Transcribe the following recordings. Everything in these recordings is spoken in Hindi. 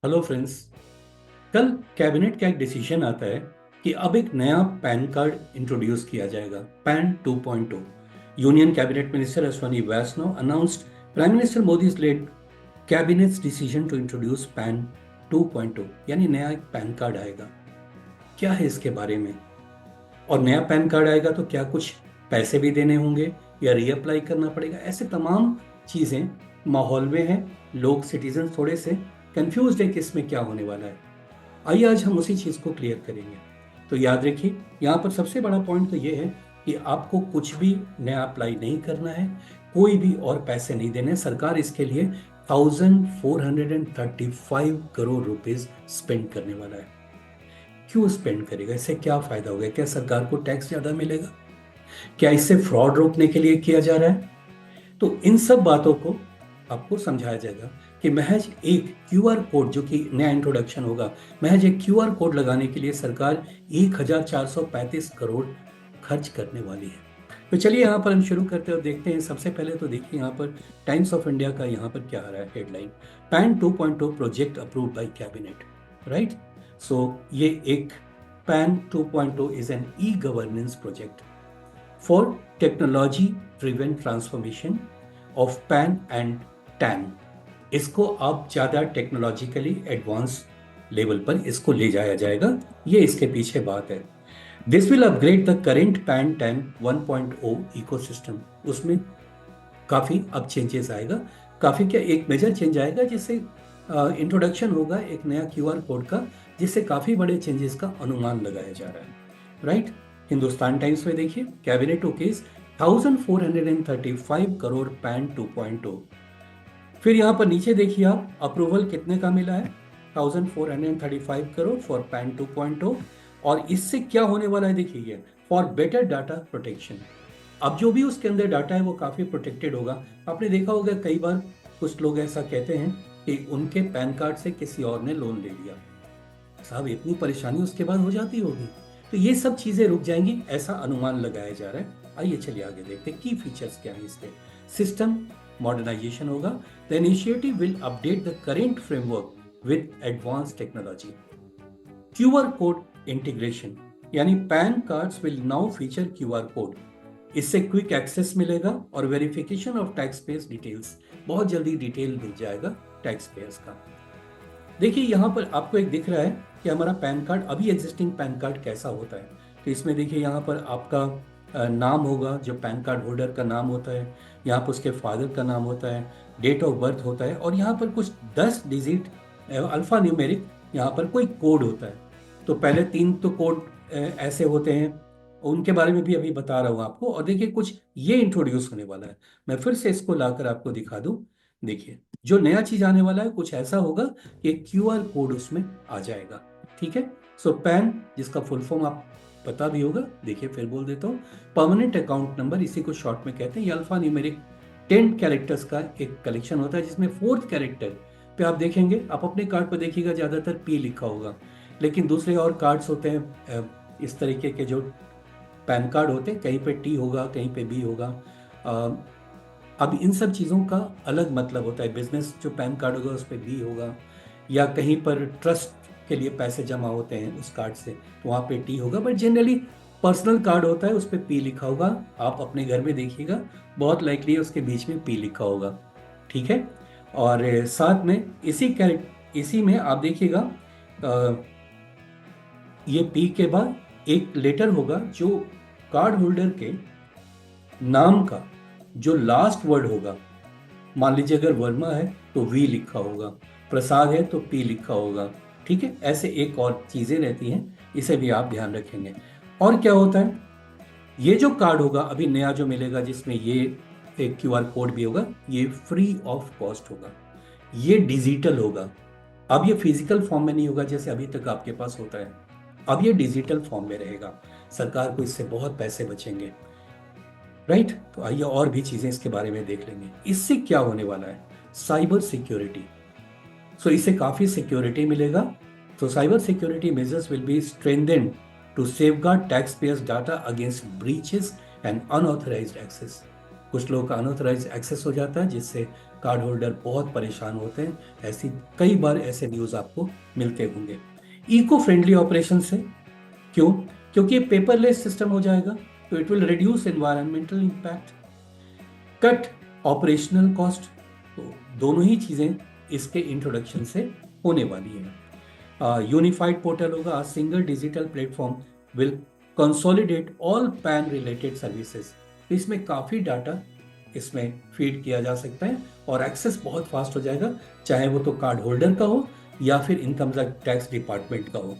Hello friends. कल कैबिनेट का एक डिसीजन आता है कि अब एक नया पैन कार्ड इंट्रोड्यूस किया जाएगा, PAN 2.0। Union cabinet minister Ashwini Vaishnaw announced prime minister Modi's led cabinet's decision to introduce PAN 2.0, यानी नया एक पैन कार्ड आएगा। क्या है इसके बारे में? और नया पैन कार्ड आएगा तो क्या कुछ पैसे भी देने होंगे या रीअप्लाई करना पड़ेगा? ऐसे तमाम चीजें माहौल में हैं। लोग, सिटीजन थोड़े से कंफ्यूज है कि इसमें क्या होने वाला है। आइए आज हम उसी चीज को क्लियर करेंगे। तो याद रखिए, यहाँ पर सबसे बड़ा पॉइंट तो ये है कि आपको कुछ भी नया अप्लाई नहीं करना है, कोई भी और पैसे नहीं देने। सरकार इसके लिए 1435 करोड़ रुपीज स्पेंड करने वाला है। क्यों स्पेंड करेगा? इससे क्या फायदा होगा? क्या सरकार को टैक्स ज्यादा मिलेगा? क्या इससे फ्रॉड रोकने के लिए किया जा रहा है? तो इन सब बातों को आपको समझाया जाएगा कि महज एक क्यूआर कोड, जो कि नया इंट्रोडक्शन होगा, महज एक क्यूआर कोड लगाने के लिए सरकार 1435 करोड़ खर्च करने वाली है। तो चलिए यहाँ पर हम शुरू करते हैं और देखते हैं। सबसे पहले तो देखिए यहाँ पर टाइम्स ऑफ इंडिया का यहाँ पर क्या आ रहा है headline: PAN 2.0 project approved by cabinet. Right. So ये एक PAN 2.0 is an e governance project for technology driven transformation of PAN and TAN. इसको अब ज्यादा टेक्नोलॉजिकली एडवांस लेवल पर इसको ले जाया जाएगा, ये इसके पीछे बात है। This will upgrade the current pan tan 1.0 ecosystem. उसमें काफी अब चेंजेस आएगा। काफी क्या, एक मेजर चेंज आएगा जिससे इंट्रोडक्शन होगा एक नया क्यूआर कोड का, जिससे काफी बड़े चेंजेस का अनुमान लगाया जा रहा है। राइट। हिंदुस्तान टाइम्स में देखिए, कैबिनेट ओकेज 1435 करोड़ पैन 2.0। फिर यहाँ पर नीचे देखिए आप, अप्रूवल कितने का मिला है? 1435 करोड़ फॉर पैन 2.0। और इससे क्या होने वाला है देखिए, फॉर बेटर डाटा प्रोटेक्शन। अब जो भी उसके अंदर डाटा है वो काफी प्रोटेक्टेड होगा। आपने देखा होगा कई बार कुछ लोग ऐसा कहते हैं कि उनके पैन कार्ड से किसी और ने लोन ले लिया। साहब, इतनी परेशानी उसके बाद हो जाती होगी। तो ये सब चीजें रुक जाएंगी, ऐसा अनुमान लगाया जा रहा है। आइए चलिए आगे देखते हैं की फीचर्स क्या है इसके। सिस्टम मॉडर्नाइजेशन होगा। The initiative will update the current framework with advance technology. QR code integration, यानी PAN cards will now feature QR code. इससे क्विक एक्सेस मिलेगा और verification of tax payers details, बहुत जल्दी डिटेल मिल जाएगा टैक्स पेयर्स का। देखिए यहाँ पर आपको एक दिख रहा है कि हमारा पैन कार्ड, अभी एग्जिस्टिंग पैन कार्ड कैसा होता है। तो इसमें देखिए यहाँ पर आपका नाम होगा, जो पैन कार्ड होल्डर का नाम होता है। यहाँ पर उसके फादर का नाम होता है, डेट ऑफ बर्थ होता है, और यहाँ पर कुछ 10 डिजिट अल्फा न्यूमेरिक यहाँ पर कोई कोड होता है। तो पहले 3 तो कोड ऐसे होते हैं, उनके बारे में भी अभी बता रहा हूँ आपको। और देखिए कुछ ये इंट्रोड्यूस होने वाला है। मैं फिर से इसको लाकर आपको दिखा दूं। देखिए, जो नया चीज आने वाला है कुछ ऐसा होगा कि क्यूआर कोड उसमें आ जाएगा। ठीक है। सो पैन, जिसका फुल फॉर्म आप पता भी होगा, देखिए फिर बोल देता हूँ, परमानेंट अकाउंट नंबर, इसी को शॉर्ट में कहते हैं। ये अल्फा न्यूमेरिक 10 कैरेक्टर्स का एक कलेक्शन होता है, जिसमें 4th कैरेक्टर पे आप देखेंगे, आप अपने कार्ड पर देखिएगा ज्यादातर पी लिखा होगा, लेकिन दूसरे और कार्ड्स होते हैं इस तरीके के जो पैन कार्ड होते हैं, कहीं पे टी होगा, कहीं पे बी होगा। अब इन सब चीज़ों का अलग मतलब होता है। बिजनेस जो पैन कार्ड होगा उस पर बी होगा, या कहीं पर ट्रस्ट के लिए पैसे जमा होते हैं उस कार्ड से, तो वहाँ पे टी होगा। बट जनरली पर्सनल कार्ड होता है, उस पर पी लिखा होगा। आप अपने घर में देखिएगा, बहुत लाइकली उसके बीच में पी लिखा होगा। ठीक है। और साथ में इसी में आप देखिएगा, ये पी के बाद एक लेटर होगा जो कार्ड होल्डर के नाम का जो लास्ट वर्ड होगा। मान लीजिए अगर वर्मा है तो वी लिखा होगा, प्रसाद है तो पी लिखा होगा। ठीक है। ऐसे एक और चीजें रहती हैं, इसे भी आप ध्यान रखेंगे। और क्या होता है, ये जो कार्ड होगा अभी नया जो मिलेगा, जिसमें ये एक क्यूआर कोड भी होगा, ये फ्री ऑफ कॉस्ट होगा। ये डिजिटल होगा। अब ये फिजिकल फॉर्म में नहीं होगा जैसे अभी तक आपके पास होता है। अब ये डिजिटल फॉर्म में रहेगा। सरकार को इससे बहुत पैसे बचेंगे। राइट। तो आइए और भी चीजें इसके बारे में देख लेंगे। इससे क्या होने वाला है, साइबर सिक्योरिटी। सो इससे काफी सिक्योरिटी मिलेगा। तो cyber security measures will be strengthened to safeguard taxpayers data against breaches and unauthorised access. कुछ लोगों का अनऑथराइज एक्सेस हो जाता है जिससे कार्ड होल्डर बहुत परेशान होते हैं। ऐसी कई बार ऐसे न्यूज़ आपको मिलते होंगे। इको फ्रेंडली ऑपरेशन से, क्यों? क्योंकि पेपरलेस सिस्टम हो जाएगा, तो it will reduce environmental impact, cut operational cost. तो दोनों ही चीज़ें इसके इंट्रोडक्शन से होने वाली हैं। यूनिफाइड पोर्टल होगा, single digital platform will consolidate all pan related services. इसमें काफ़ी डाटा इसमें फीड किया जा सकता है और एक्सेस बहुत फास्ट हो जाएगा, चाहे वो तो कार्ड होल्डर का हो या फिर इनकम टैक्स डिपार्टमेंट का हो,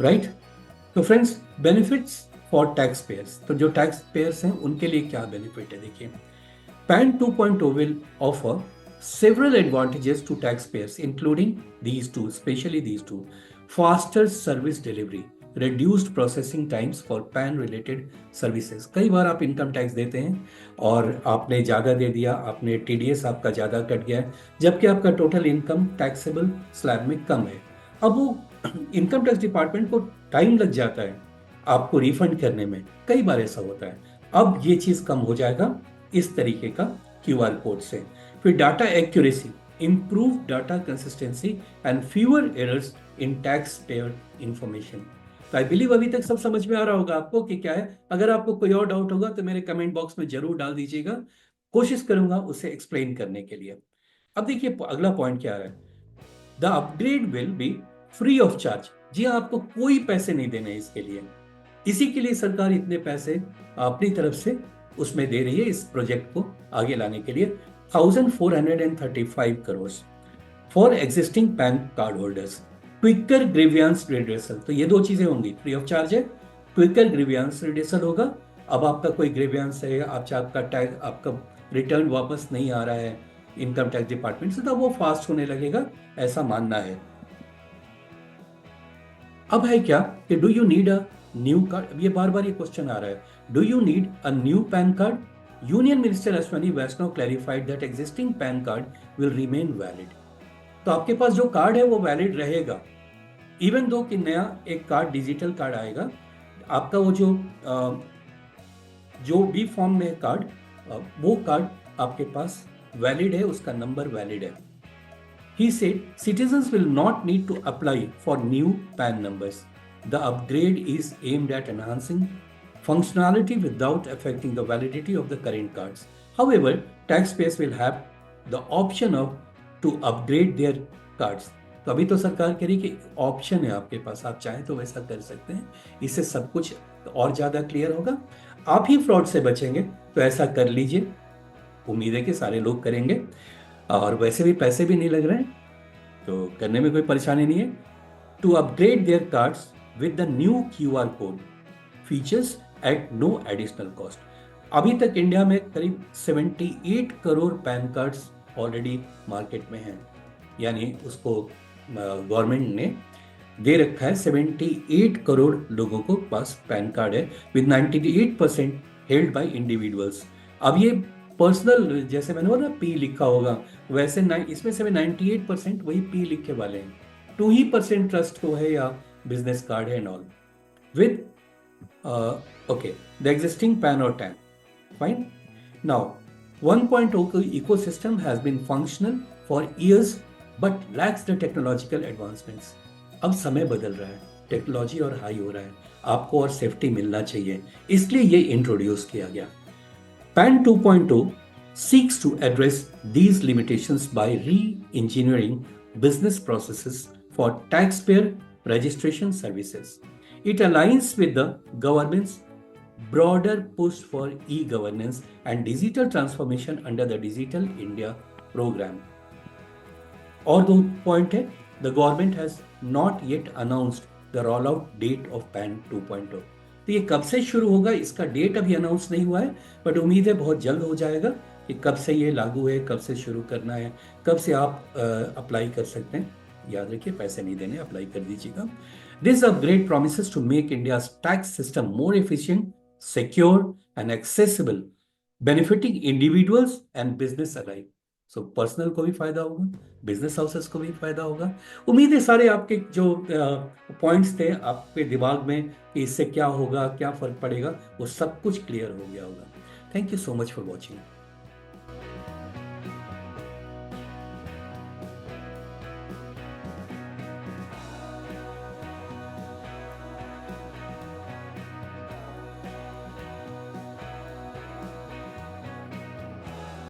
राइट? तो friends, benefits for tax payers, तो जो टैक्स पेयर्स हैं उनके लिए क्या बेनिफिट है, देखिए। PAN 2.0 will offer several advantages to taxpayers, including these two, especially these two: faster service delivery, reduced processing times for PAN related services। कई बार आप इनकम टैक्स देते हैं और आपने ज़्यादा दे दिया, आपने TDS आपका ज़्यादा कट गया है, जबकि आपका टोटल इनकम टैक्सेबल स्लैब में कम है। अब वो इनकम टैक्स डिपार्टमेंट को टाइम लग जाता है आपको रिफंड करने में, कई बार ऐसा होता है। अब ये चीज़ कम हो जाएगा इस तरीके का QR कोड से। फिर data accuracy, improve data consistency and fewer errors in tax payer information. तो आई बिलीव अभी तक सब समझ में आ रहा होगा आपको कि क्या है। अगर आपको कोई और डाउट होगा तो मेरे कमेंट बॉक्स में जरूर डाल दीजिएगा, कोशिश करूंगा उसे एक्सप्लेन करने के लिए। अब देखिए अगला पॉइंट क्या है, the upgrade will be free of charge. जी हाँ, आपको कोई पैसे नहीं देने इसके लिए। इसी के लिए सरकार इतने पैसे अपनी तरफ से उसमें दे रही है इस प्रोजेक्ट को आगे लाने के लिए। 1435 crore for existing PAN card holders, quicker grievance redressal. तो ये दो चीजें होंगी, फ्री ऑफ चार्ज है, क्विकर ग्रीवियंस रिड्रेसल होगा। अब आपका कोई ग्रीवियंस है, आपका टैक्स, आपका रिटर्न वापस नहीं आ रहा है इनकम टैक्स डिपार्टमेंट से, तो वो फास्ट होने लगेगा, ऐसा मानना है। अब है क्या कि do you need a new card? अब ये बार बार ये क्वेश्चन आ रहा है, do you need a new PAN card? Union minister Ashwini Vaishnaw clarified that existing PAN card will remain valid. तो आपके पास जो कार्ड है वो वैलिड रहेगा, इवन दो कि नया एक कार्ड, डिजिटल कार्ड आएगा, आपका वो जो भी फॉर्म में कार्ड, वो कार्ड आपके पास वैलिड है, उसका नंबर वैलिड है। He said citizens will not need to apply for new PAN numbers. The upgrade is aimed at enhancing functionality without affecting the validity of the current cards. However, taxpayers will have the option of to upgrade their cards. तो अभी तो सरकार कह रही कि ऑप्शन है आपके पास, आप चाहें तो वैसा कर सकते हैं। इससे सब कुछ और ज़्यादा क्लियर होगा, आप ही फ्रॉड से बचेंगे, तो ऐसा कर लीजिए। उम्मीद है कि सारे लोग करेंगे, और वैसे भी पैसे भी नहीं लग रहे हैं, तो करने में कोई परेशानी नहीं है। To upgrade their cards with the new QR code features at no additional cost. अभी तक इंडिया में करीब 78 crore PAN cards already market में हैं, यानी उसको गवर्नमेंट ने दे रखा है, 78 करोड़ लोगों को पास पैन कार्ड है, विद 98% हेल्ड बाय इंडिविजुअल्स। अब ये पर्सनल, जैसे मैंने बोला P लिखा होगा, वैसे इसमें से 98% वही P लिखे वाले हैं, 2% ट्रस्ट को है या बिजनेस कार्ड है and all with okay the existing PAN और TAN, fine. Now 1.0 ecosystem has been functional for years but lacks the technological advancements. अब समय बदल रहा है, टेक्नोलॉजी और हाई हो रहा है, आपको और सेफ्टी मिलना चाहिए, इसलिए ये इंट्रोड्यूस किया गया। PAN 2.0 seeks to address these limitations by re-engineering business processes for taxpayer registration services. It aligns with the government's broader push for e-governance and digital transformation under the Digital India program. और दो पॉइंट है, the government has not yet announced the rollout date of PAN 2.0। तो ये कब से शुरू होगा इसका डेट अभी अनाउंस नहीं हुआ है, बट उम्मीद है बहुत जल्द हो जाएगा कि कब से ये लागू है, कब से शुरू करना है, कब से आप अप्लाई कर सकते हैं। याद रखिए, पैसे नहीं देने, अप्लाई कर दीजिएगा। This upgrade promises to make India tax system more efficient, secure and accessible, benefiting individuals and business alike. So personal को भी फायदा होगा, बिजनेस हाउसेस को भी फायदा होगा। उम्मीद है सारे आपके जो पॉइंट्स थे आपके दिमाग में कि इससे क्या होगा, क्या फर्क पड़ेगा, वो सब कुछ क्लियर हो गया होगा। Thank you so much for watching.